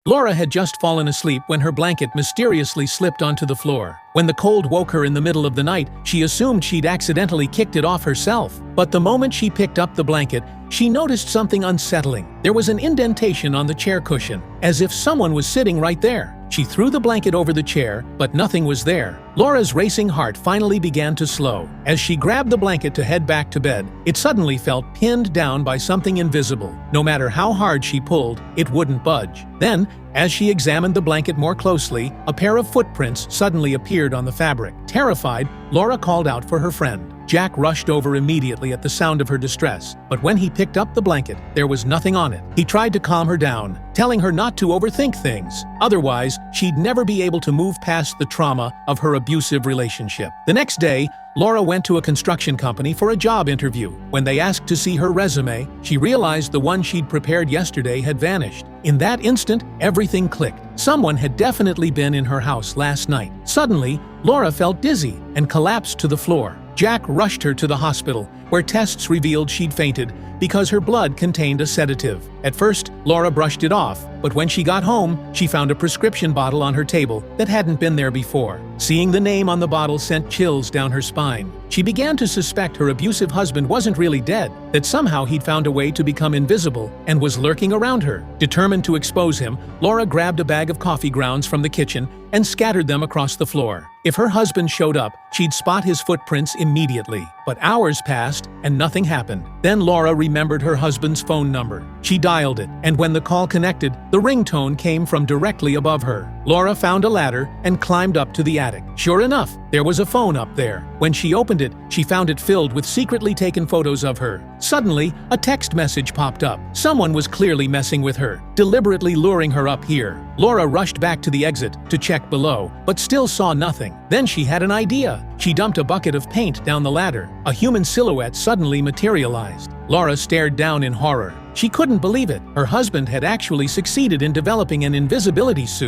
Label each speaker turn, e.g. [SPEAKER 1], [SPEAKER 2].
[SPEAKER 1] Laura had just fallen asleep when her blanket mysteriously slipped onto the floor. When the cold woke her in the middle of the night, she assumed she'd accidentally kicked it off herself. But the moment she picked up the blanket, she noticed something unsettling. There was an indentation on the chair cushion, as if someone was sitting right there. She threw the blanket over the chair, but nothing was there. Laura's racing heart finally began to slow. As she grabbed the blanket to head back to bed, it suddenly felt pinned down by something invisible. No matter how hard she pulled, it wouldn't budge. Then, as she examined the blanket more closely, a pair of footprints suddenly appeared on the fabric. Terrified, Laura called out for her friend. Jack rushed over immediately at the sound of her distress, but when he picked up the blanket, there was nothing on it. He tried to calm her down, telling her not to overthink things. Otherwise, she'd never be able to move past the trauma of her abusive relationship. The next day, Laura went to a construction company for a job interview. When they asked to see her resume, she realized the one she'd prepared yesterday had vanished. In that instant, everything clicked. Someone had definitely been in her house last night. Suddenly, Laura felt dizzy and collapsed to the floor. Jack rushed her to the hospital, where tests revealed she'd fainted because her blood contained a sedative. At first, Laura brushed it off, but when she got home, she found a prescription bottle on her table that hadn't been there before. Seeing the name on the bottle sent chills down her spine. She began to suspect her abusive husband wasn't really dead, that somehow he'd found a way to become invisible and was lurking around her. Determined to expose him, Laura grabbed a bag of coffee grounds from the kitchen and scattered them across the floor. If her husband showed up, she'd spot his footprints immediately. But hours passed and nothing happened. Then Laura remembered her husband's phone number. She dialed it, and when the call connected, the ringtone came from directly above her. Laura found a ladder and climbed up to the attic. Sure enough, there was a phone up there. When she opened it, she found it filled with secretly taken photos of her. Suddenly, a text message popped up. Someone was clearly messing with her, deliberately luring her up here. Laura rushed back to the exit to check below, but still saw nothing. Then she had an idea. She dumped a bucket of paint down the ladder. A human silhouette suddenly materialized. Laura stared down in horror. She couldn't believe it. Her husband had actually succeeded in developing an invisibility suit.